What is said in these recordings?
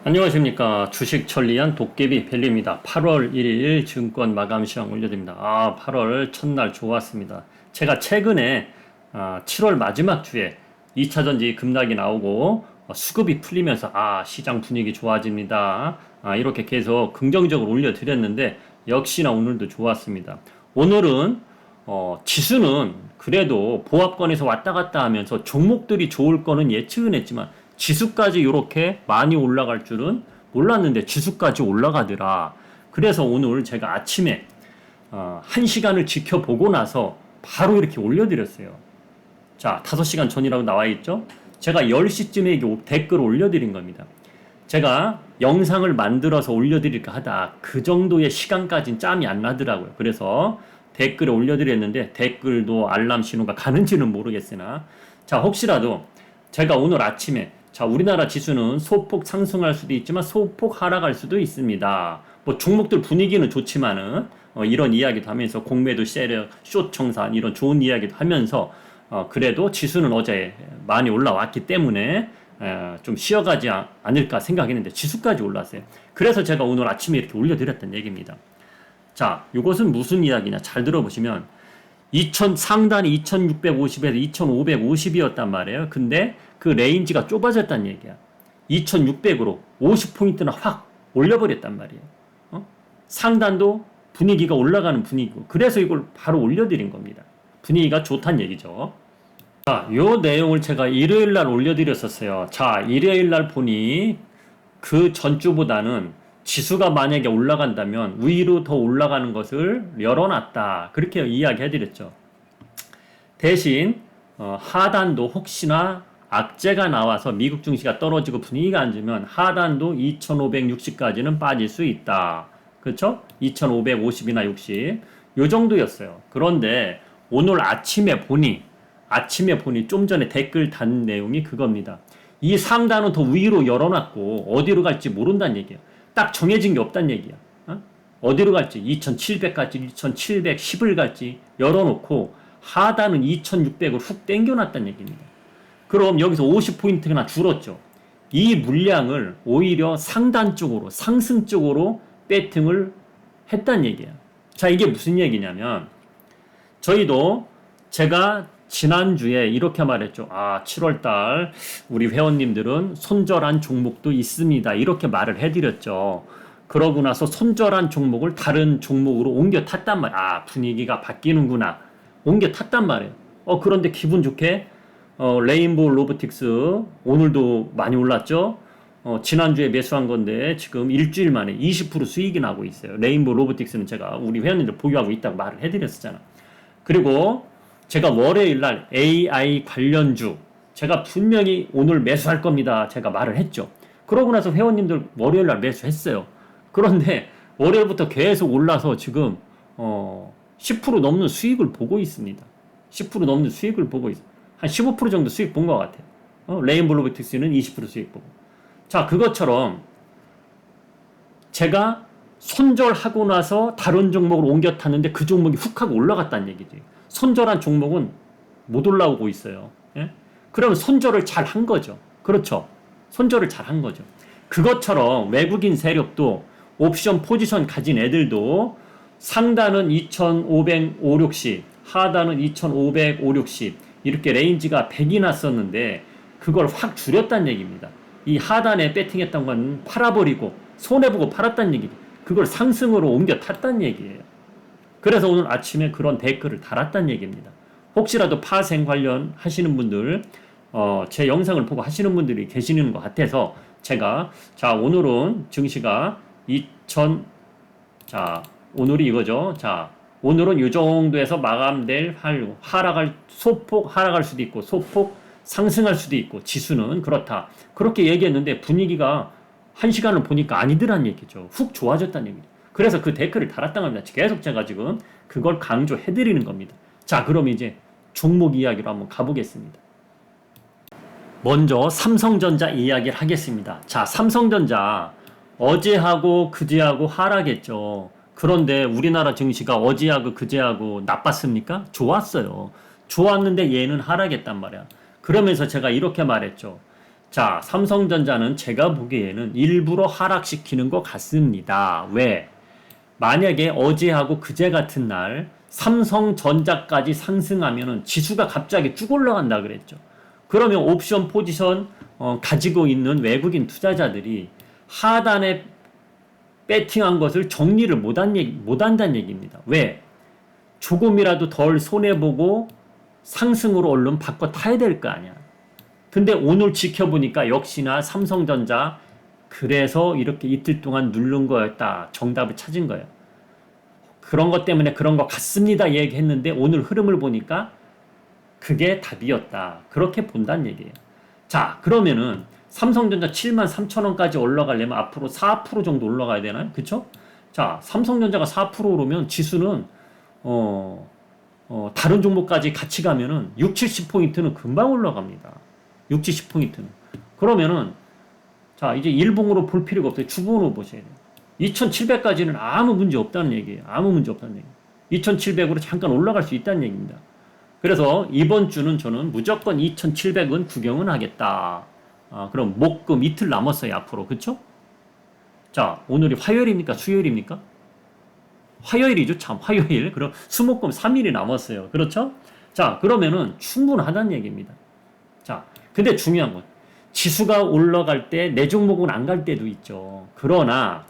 안녕하십니까. 주식 천리안 도깨비 벨리입니다. 8월 1일 증권 마감 시황 올려드립니다. 8월 첫날 좋았습니다. 제가 최근에 7월 마지막 주에 2차전지 급락이 나오고 수급이 풀리면서 시장 분위기 좋아집니다. 이렇게 계속 긍정적으로 올려드렸는데 역시나 오늘도 좋았습니다. 오늘은 지수는 그래도 보합권에서 왔다 갔다 하면서 종목들이 좋을 거는 예측은 했지만 지수까지 이렇게 많이 올라갈 줄은 몰랐는데 지수까지 올라가더라. 그래서 오늘 제가 아침에 1시간을 지켜보고 나서 바로 이렇게 올려드렸어요. 자, 5시간 전이라고 나와 있죠? 제가 10시쯤에 댓글을 올려드린 겁니다. 제가 영상을 만들어서 올려드릴까 하다 그 정도의 시간까지는 짬이 안 나더라고요. 그래서 댓글을 올려드렸는데 댓글도 알람 신호가 가는지는 모르겠으나, 자, 혹시라도 제가 오늘 아침에 우리나라 지수는 소폭 상승할 수도 있지만 소폭 하락할 수도 있습니다. 뭐 종목들 분위기는 좋지만은 이런 이야기도 하면서 공매도 세력, 숏 청산 이런 좋은 이야기도 하면서 그래도 지수는 어제 많이 올라왔기 때문에 좀 쉬어가지 않을까 생각했는데 지수까지 올랐어요. 그래서 제가 오늘 아침에 이렇게 올려드렸던 얘기입니다. 자, 이것은 무슨 이야기냐 잘 들어보시면 상단이 2650에서 2550이었단 말이에요. 근데 그 레인지가 좁아졌다는 얘기야. 2600으로 50포인트나 확 올려버렸단 말이에요. 상단도 분위기가 올라가는 분위기고, 그래서 이걸 바로 올려드린 겁니다. 분위기가 좋다는 얘기죠. 자, 요 내용을 제가 일요일 날 올려드렸었어요. 자, 일요일 날 보니 그 전주보다는 지수가 만약에 올라간다면 위로 더 올라가는 것을 열어놨다. 그렇게 이야기해드렸죠. 대신 하단도 혹시나 악재가 나와서 미국 증시가 떨어지고 분위기가 안 좋으면 하단도 2560까지는 빠질 수 있다. 그렇죠? 2550이나 60. 요 정도였어요. 그런데 오늘 아침에 보니 좀 전에 댓글 단 내용이 그겁니다. 이 상단은 더 위로 열어놨고 어디로 갈지 모른다는 얘기예요. 딱 정해진 게 없다는 얘기야. 어디로 갈지 2700 갈지 2710을 갈지 열어놓고 하단은 2600을 훅 땡겨놨다는 얘기입니다. 그럼 여기서 50포인트나 줄었죠. 이 물량을 오히려 상단 쪽으로 상승 쪽으로 배팅을 했다는 얘기예요. 자, 이게 무슨 얘기냐면 저희도 제가 지난주에 이렇게 말했죠. 7월달 우리 회원님들은 손절한 종목도 있습니다. 이렇게 말을 해드렸죠. 그러고 나서 손절한 종목을 다른 종목으로 옮겨 탔단 말이에요. 분위기가 바뀌는구나. 옮겨 탔단 말이에요. 그런데 기분 좋게 레인보우 로보틱스 오늘도 많이 올랐죠. 지난주에 매수한 건데 지금 일주일 만에 20% 수익이 나고 있어요. 레인보우 로보틱스는 제가 우리 회원님들 보유하고 있다고 말을 해드렸었잖아. 그리고 제가 월요일날 AI 관련주 제가 분명히 오늘 매수할 겁니다. 제가 말을 했죠. 그러고 나서 회원님들 월요일날 매수했어요. 그런데 월요일부터 계속 올라서 지금 10% 넘는 수익을 보고 있습니다. 10% 넘는 수익을 보고 있어요. 한 15% 정도 수익 본 것 같아요. 레인보우 로보틱스는 20% 수익 보고. 자, 그것처럼 제가 손절하고 나서 다른 종목으로 옮겨 탔는데 그 종목이 훅 하고 올라갔다는 얘기지. 손절한 종목은 못 올라오고 있어요. 예? 그러면 손절을 잘 한 거죠. 그렇죠. 손절을 잘 한 거죠. 그것처럼 외국인 세력도 옵션 포지션 가진 애들도 상단은 2500, 5, 60, 하단은 2500, 5, 60 이렇게 레인지가 100이나 썼는데 그걸 확 줄였다는 얘기입니다. 이 하단에 배팅했던 건 팔아버리고 손해보고 팔았다는 얘기죠. 그걸 상승으로 옮겨 탔다는 얘기예요. 그래서 오늘 아침에 그런 댓글을 달았다는 얘기입니다. 혹시라도 파생 관련 하시는 분들, 제 영상을 보고 하시는 분들이 계시는 것 같아서 제가, 오늘은 증시가 오늘이 이거죠. 오늘은 이 정도에서 마감될 소폭 하락할 수도 있고, 소폭 상승할 수도 있고, 지수는 그렇다. 그렇게 얘기했는데 분위기가 1시간을 보니까 아니더란 얘기죠. 훅 좋아졌다는 얘기죠. 그래서 그 댓글을 달았다는 겁니다. 계속 제가 지금 그걸 강조해드리는 겁니다. 자, 그럼 이제 종목 이야기로 한번 가보겠습니다. 먼저 삼성전자 이야기를 하겠습니다. 자, 삼성전자 어제하고 그제하고 하락했죠. 그런데 우리나라 증시가 어제하고 그제하고 나빴습니까? 좋았어요. 좋았는데 얘는 하락했단 말이야. 그러면서 제가 이렇게 말했죠. 자, 삼성전자는 제가 보기에는 일부러 하락시키는 것 같습니다. 왜? 만약에 어제하고 그제 같은 날 삼성전자까지 상승하면은 지수가 갑자기 쭉 올라간다 그랬죠. 그러면 옵션 포지션 가지고 있는 외국인 투자자들이 하단에 배팅한 것을 정리를 못한다는 얘기입니다. 왜? 조금이라도 덜 손해보고 상승으로 얼른 바꿔 타야 될 거 아니야. 근데 오늘 지켜보니까 역시나 삼성전자 그래서 이렇게 이틀 동안 누른 거였다. 정답을 찾은 거예요. 그런 것 때문에 그런 것 같습니다. 얘기했는데 오늘 흐름을 보니까 그게 답이었다. 그렇게 본다는 얘기예요. 자, 그러면은 삼성전자 73,000원까지 올라가려면 앞으로 4% 정도 올라가야 되나요? 그쵸? 자, 삼성전자가 4% 오르면 지수는 다른 종목까지 같이 가면은 6, 70포인트는 금방 올라갑니다. 6, 70포인트는. 그러면은 자, 이제 일봉으로 볼 필요가 없어요. 주봉으로 보셔야 돼요. 2700까지는 아무 문제 없다는 얘기예요. 아무 문제 없다는 얘기예요. 2700으로 잠깐 올라갈 수 있다는 얘기입니다. 그래서 이번 주는 저는 무조건 2700은 구경은 하겠다. 그럼 목금 이틀 남았어요. 앞으로. 그쵸? 자, 오늘이 화요일입니까? 수요일입니까? 화요일이죠. 참, 화요일. 그럼 수목금 3일이 남았어요. 그렇죠? 자, 그러면은 충분하다는 얘기입니다. 자, 근데 중요한 건 지수가 올라갈 때 내 종목은 안 갈 때도 있죠. 그러나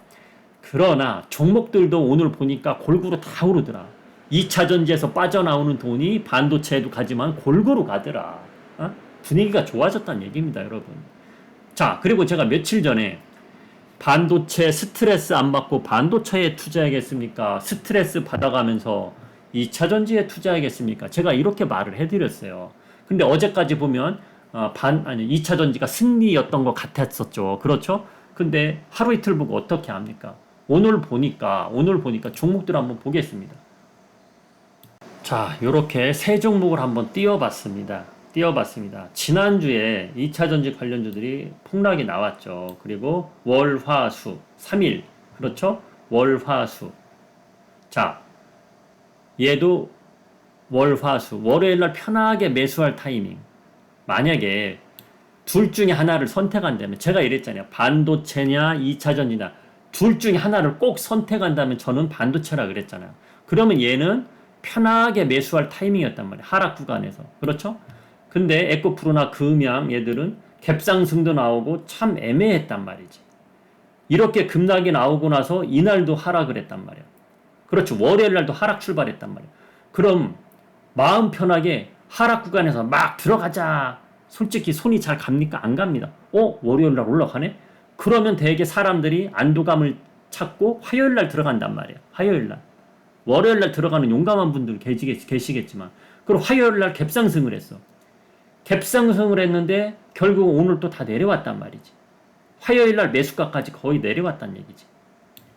종목들도 오늘 보니까 골고루 다 오르더라. 2차 전지에서 빠져나오는 돈이 반도체에도 가지만 골고루 가더라. 분위기가 좋아졌다는 얘기입니다, 여러분. 자, 그리고 제가 며칠 전에 반도체 스트레스 안 받고 반도체에 투자하겠습니까? 스트레스 받아가면서 2차 전지에 투자하겠습니까? 제가 이렇게 말을 해드렸어요. 근데 어제까지 보면 2차 전지가 승리였던 것 같았었죠. 그렇죠? 근데 하루 이틀 보고 어떻게 합니까? 오늘 보니까 종목들 한번 보겠습니다. 자, 요렇게 세 종목을 한번 띄워봤습니다. 지난주에 2차 전지 관련주들이 폭락이 나왔죠. 그리고 월, 화, 수 3일. 그렇죠? 월, 화, 수. 자, 얘도 월, 화, 수. 월요일날 편하게 매수할 타이밍. 만약에 둘 중에 하나를 선택한다면, 제가 이랬잖아요. 반도체냐 2차 전지냐. 둘 중에 하나를 꼭 선택한다면 저는 반도체라 그랬잖아요. 그러면 얘는 편하게 매수할 타이밍이었단 말이에요. 하락 구간에서. 그렇죠? 근데 에코프로나 금양 얘들은 갭상승도 나오고 참 애매했단 말이지. 이렇게 급락이 나오고 나서 이날도 하락을 했단 말이야. 그렇죠. 월요일 날도 하락 출발했단 말이야. 그럼 마음 편하게 하락 구간에서 막 들어가자. 솔직히 손이 잘 갑니까? 안 갑니다. 월요일 날 올라가네? 그러면 대개 사람들이 안도감을 찾고 화요일 날 들어간단 말이야. 화요일 날. 월요일 날 들어가는 용감한 분들 계시겠지만, 그럼 화요일 날 갭상승을 했어. 갭상승을 했는데 결국 오늘 또 다 내려왔단 말이지. 화요일 날 매수가까지 거의 내려왔단 얘기지.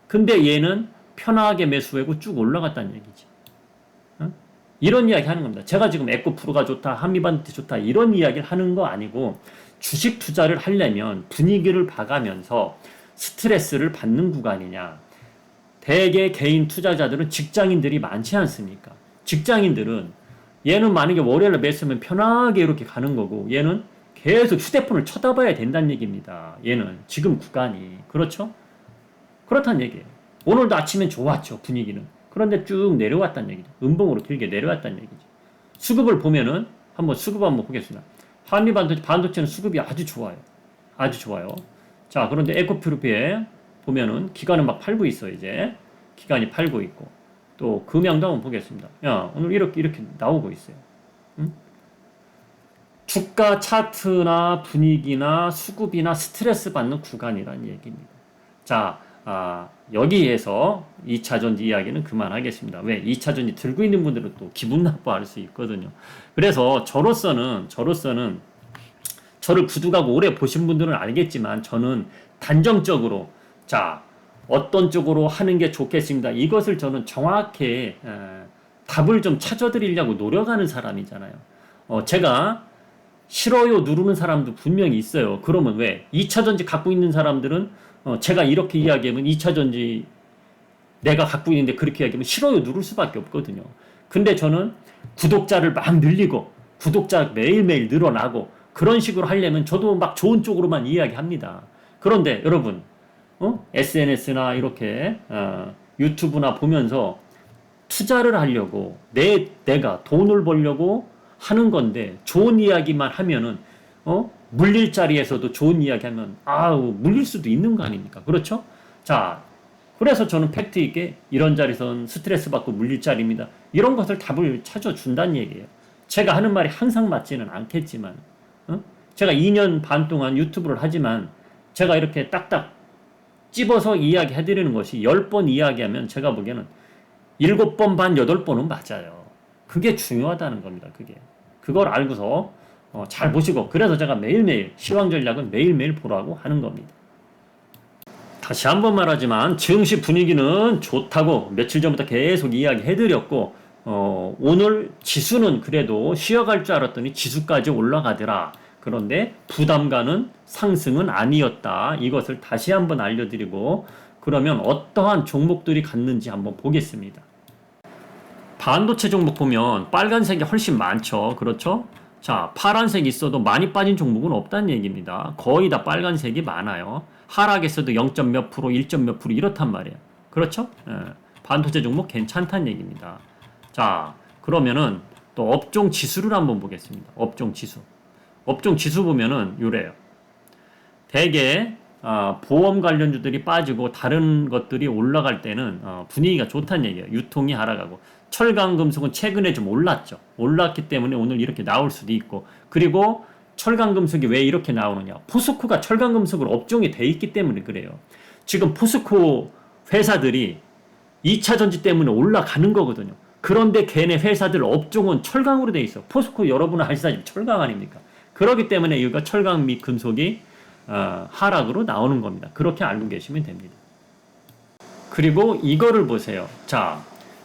근데 얘는 편하게 매수하고 쭉 올라갔단 얘기지. 이런 이야기 하는 겁니다. 제가 지금 에코프로가 좋다, 한미반도체 좋다 이런 이야기를 하는 거 아니고, 주식 투자를 하려면 분위기를 봐가면서 스트레스를 받는 구간이냐. 대개 개인 투자자들은 직장인들이 많지 않습니까? 직장인들은 얘는 만약에 월요일에 매수하면 편하게 이렇게 가는 거고, 얘는 계속 휴대폰을 쳐다봐야 된다는 얘기입니다. 얘는 지금 구간이. 그렇죠? 그렇다는 얘기예요. 오늘도 아침엔 좋았죠, 분위기는. 그런데 쭉 내려왔다는 얘기죠. 음봉으로 길게 내려왔다는 얘기죠. 수급을 보면은 수급 한번 보겠습니다. 반도체는 수급이 아주 좋아요. 아주 좋아요. 자, 그런데 에코프로피에 보면은 기관은 막 팔고 있어, 이제. 기관이 팔고 있고. 또 금양도 한번 보겠습니다. 오늘 이렇게 나오고 있어요. 주가 차트나 분위기나 수급이나 스트레스 받는 구간이라는 얘기입니다. 자, 여기에서 2차 전지 이야기는 그만하겠습니다. 왜? 2차 전지 들고 있는 분들은 또 기분 나빠할 수 있거든요. 그래서 저로서는 저를 구독하고 오래 보신 분들은 알겠지만, 저는 단정적으로 어떤 쪽으로 하는 게 좋겠습니다. 이것을 저는 정확히 답을 좀 찾아드리려고 노력하는 사람이잖아요. 제가 싫어요 누르는 사람도 분명히 있어요. 그러면 왜? 2차 전지 갖고 있는 사람들은 제가 이렇게 이야기하면 2차 전지 내가 갖고 있는데 그렇게 이야기하면 싫어요 누를 수밖에 없거든요. 근데 저는 구독자를 막 늘리고 구독자 매일매일 늘어나고 그런 식으로 하려면 저도 막 좋은 쪽으로만 이야기합니다. 그런데 여러분, SNS나 이렇게 유튜브나 보면서 투자를 하려고 내가 돈을 벌려고 하는 건데 좋은 이야기만 하면은 물릴 자리에서도 좋은 이야기 하면 물릴 수도 있는 거 아닙니까? 그렇죠? 자, 그래서 저는 팩트 있게 이런 자리선 스트레스 받고 물릴 자리입니다. 이런 것을 답을 찾아준다는 얘기예요. 제가 하는 말이 항상 맞지는 않겠지만 제가 2년 반 동안 유튜브를 하지만 제가 이렇게 딱딱 찝어서 이야기 해드리는 것이 10번 이야기하면 제가 보기에는 7번 반, 8번은 맞아요. 그게 중요하다는 겁니다. 그걸 알고서 잘 보시고, 그래서 제가 매일매일 시황 전략은 매일매일 보라고 하는 겁니다. 다시 한번 말하지만 증시 분위기는 좋다고 며칠 전부터 계속 이야기 해드렸고, 오늘 지수는 그래도 쉬어갈 줄 알았더니 지수까지 올라가더라. 그런데 부담 가는 상승은 아니었다. 이것을 다시 한번 알려드리고, 그러면 어떠한 종목들이 갔는지 한번 보겠습니다. 반도체 종목 보면 빨간색이 훨씬 많죠. 그렇죠? 자, 파란색이 있어도 많이 빠진 종목은 없다는 얘기입니다. 거의 다 빨간색이 많아요. 하락에서도 0. 몇 프로, 1. 몇 프로 이렇단 말이에요. 그렇죠? 반도체 종목 괜찮다는 얘기입니다. 자, 그러면은 또 업종 지수를 한번 보겠습니다. 업종 지수 보면은 요래요. 대개 보험 관련주들이 빠지고 다른 것들이 올라갈 때는 분위기가 좋다는 얘기예요. 유통이 하락하고. 철강금속은 최근에 좀 올랐죠. 올랐기 때문에 오늘 이렇게 나올 수도 있고, 그리고 철강금속이 왜 이렇게 나오느냐. 포스코가 철강금속으로 업종이 돼 있기 때문에 그래요. 지금 포스코 회사들이 2차전지 때문에 올라가는 거거든요. 그런데 걔네 회사들 업종은 철강으로 돼 있어. 포스코 여러분은 아시다시피 철강 아닙니까? 그렇기 때문에 이거 철강 및 금속이 하락으로 나오는 겁니다. 그렇게 알고 계시면 됩니다. 그리고 이거를 보세요. 자,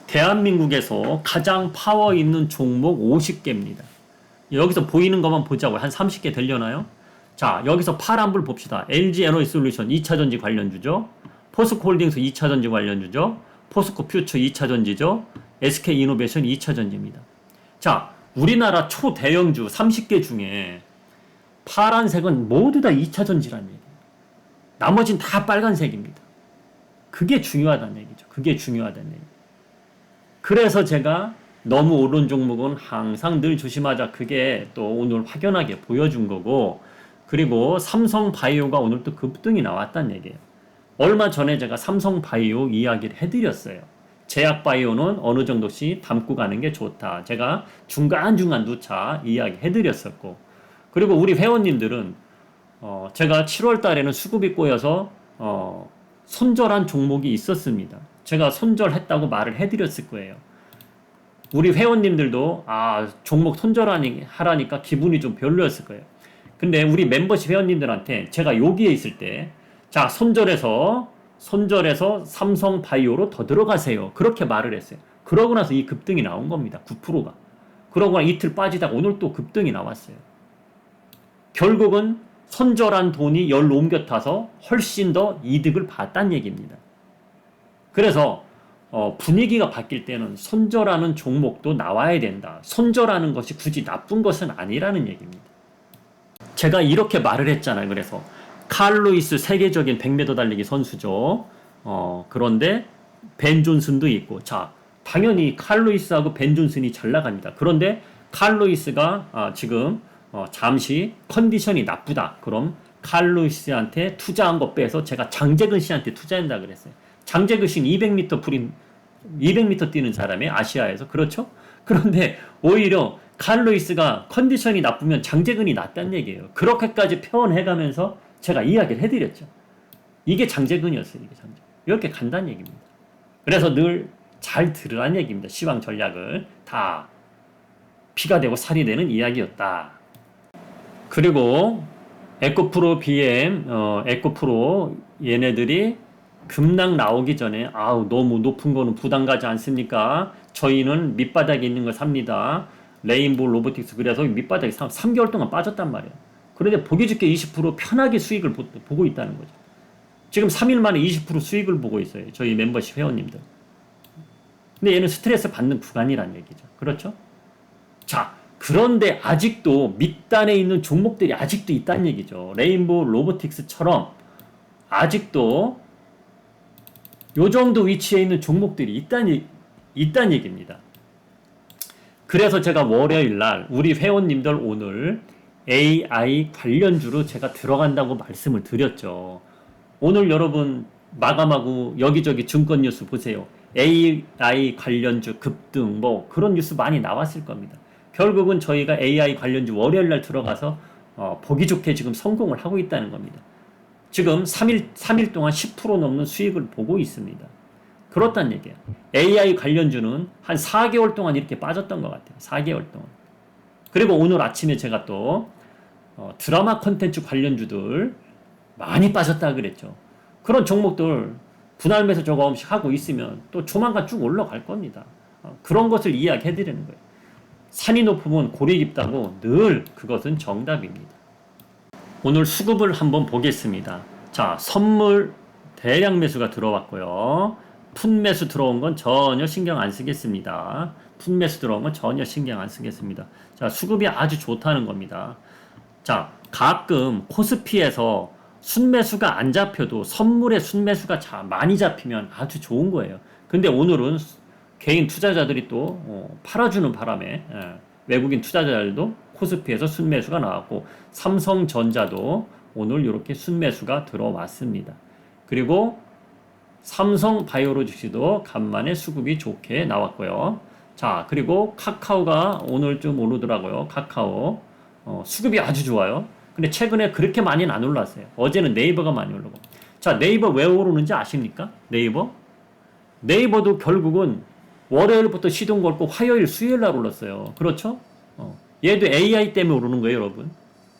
대한민국에서 가장 파워 있는 종목 50개입니다. 여기서 보이는 것만 보자고. 한 30개 되려나요? 자, 여기서 파란불 봅시다. LG 에너지솔루션 2차전지 관련주죠. 포스코홀딩스 2차전지 관련주죠. 포스코 퓨처 2차전지죠. SK이노베이션 2차전지입니다. 자, 우리나라 초대형주 30개 중에 파란색은 모두 다 2차전지라는 얘기예요. 나머지는 다 빨간색입니다. 그게 중요하다는 얘기죠. 그래서 제가 너무 오른 종목은 항상 늘 조심하자. 그게 또 오늘 확연하게 보여준 거고, 그리고 삼성바이오가 오늘 또 급등이 나왔다는 얘기예요. 얼마 전에 제가 삼성바이오 이야기를 해드렸어요. 제약바이오는 어느 정도씩 담고 가는 게 좋다. 제가 중간중간 누차 이야기 해드렸었고, 그리고 우리 회원님들은 제가 7월 달에는 수급이 꼬여서 손절한 종목이 있었습니다. 제가 손절했다고 말을 해드렸을 거예요. 우리 회원님들도 종목 손절하라니까 기분이 좀 별로였을 거예요. 근데 우리 멤버십 회원님들한테 제가 여기에 있을 때, 자, 손절해서 삼성바이오로 더 들어가세요. 그렇게 말을 했어요. 그러고 나서 이 급등이 나온 겁니다. 9%가. 그러고 이틀 빠지다가 오늘 또 급등이 나왔어요. 결국은 손절한 돈이 열로 옮겨 타서 훨씬 더 이득을 봤다는 얘기입니다. 그래서 분위기가 바뀔 때는 손절하는 종목도 나와야 된다. 손절하는 것이 굳이 나쁜 것은 아니라는 얘기입니다. 제가 이렇게 말을 했잖아요. 그래서 칼 루이스 세계적인 100m 달리기 선수죠. 그런데 벤 존슨도 있고, 자, 당연히 칼 루이스하고 벤 존슨이 잘 나갑니다. 그런데 칼 루이스가 지금 잠시 컨디션이 나쁘다. 그럼 칼 루이스한테 투자한 거 빼서 제가 장재근 씨한테 투자한다 그랬어요. 장재근 씨는 200m 뛰는 사람이에요. 아시아에서. 그렇죠? 그런데 오히려 칼 루이스가 컨디션이 나쁘면 장재근이 낫다는 얘기예요. 그렇게까지 표현해가면서 제가 이야기를 해드렸죠. 이게 장재근이었어요. 이렇게 간다는 얘기입니다. 그래서 늘 잘 들으라는 얘기입니다. 시황 전략을 다 피가 되고 살이 되는 이야기였다. 그리고 에코프로 BM, 에코프로 얘네들이 급락 나오기 전에 너무 높은 거는 부담 가지 않습니까? 저희는 밑바닥에 있는 걸 삽니다. 레인보우 로보틱스. 그래서 밑바닥에 3개월 동안 빠졌단 말이에요. 그런데 보기 좋게 20% 편하게 수익을 보고 있다는 거죠. 지금 3일 만에 20% 수익을 보고 있어요. 저희 멤버십 회원님들. 근데 얘는 스트레스 받는 구간이라는 얘기죠. 그렇죠? 자, 그런데 아직도 밑단에 있는 종목들이 아직도 있다는 얘기죠. 레인보우 로보틱스처럼 아직도 요 정도 위치에 있는 종목들이 있다는 얘기입니다. 그래서 제가 월요일 날 우리 회원님들 오늘 AI 관련주로 제가 들어간다고 말씀을 드렸죠. 오늘 여러분 마감하고 여기저기 증권 뉴스 보세요. AI 관련주 급등 뭐 그런 뉴스 많이 나왔을 겁니다. 결국은 저희가 AI 관련주 월요일 날 들어가서 보기 좋게 지금 성공을 하고 있다는 겁니다. 지금 3일 동안 10% 넘는 수익을 보고 있습니다. 그렇단 얘기예요. AI 관련주는 한 4개월 동안 이렇게 빠졌던 것 같아요. 4개월 동안. 그리고 오늘 아침에 제가 또 드라마 콘텐츠 관련주들 많이 빠졌다 그랬죠. 그런 종목들 분할 매수 조금씩 하고 있으면 또 조만간 쭉 올라갈 겁니다. 그런 것을 이야기해 드리는 거예요. 산이 높으면 골이 깊다고 늘 그것은 정답입니다. 오늘 수급을 한번 보겠습니다. 자, 선물 대량 매수가 들어왔고요. 풋 매수 들어온 건 전혀 신경 안 쓰겠습니다. 풋 매수 들어온 건 전혀 신경 안 쓰겠습니다. 자, 수급이 아주 좋다는 겁니다. 자, 가끔 코스피에서 순매수가 안 잡혀도 선물의 순매수가 많이 잡히면 아주 좋은 거예요. 근데 오늘은 개인 투자자들이 또 팔아주는 바람에 외국인 투자자들도 코스피에서 순매수가 나왔고 삼성전자도 오늘 이렇게 순매수가 들어왔습니다. 그리고 삼성바이오로직스도 간만에 수급이 좋게 나왔고요. 자, 그리고 카카오가 오늘 좀 오르더라고요. 카카오 수급이 아주 좋아요. 근데 최근에 그렇게 많이는 안 올랐어요. 어제는 네이버가 많이 오르고. 자, 네이버 왜 오르는지 아십니까? 네이버도 결국은 월요일부터 시동 걸고 화요일, 수요일 날 올랐어요. 그렇죠? 얘도 AI 때문에 오르는 거예요, 여러분.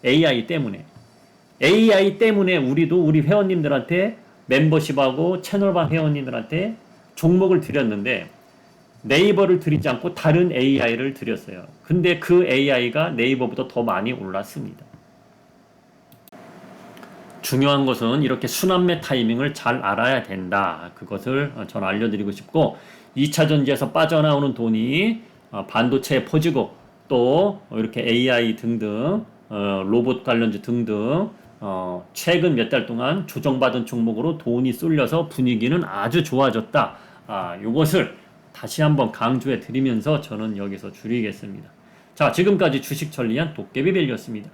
AI 때문에. AI 때문에 우리 회원님들한테 멤버십하고 채널방 회원님들한테 종목을 드렸는데 네이버를 드리지 않고 다른 AI를 드렸어요. 근데 그 AI가 네이버보다 더 많이 올랐습니다. 중요한 것은 이렇게 순환매 타이밍을 잘 알아야 된다. 그것을 저는 알려드리고 싶고 2차 전지에서 빠져나오는 돈이 반도체에 퍼지고 또 이렇게 AI 등등 로봇 관련주 등등 최근 몇 달 동안 조정받은 종목으로 돈이 쏠려서 분위기는 아주 좋아졌다. 이것을 다시 한번 강조해 드리면서 저는 여기서 줄이겠습니다. 자, 지금까지 주식 천리안 도깨비벨이었습니다.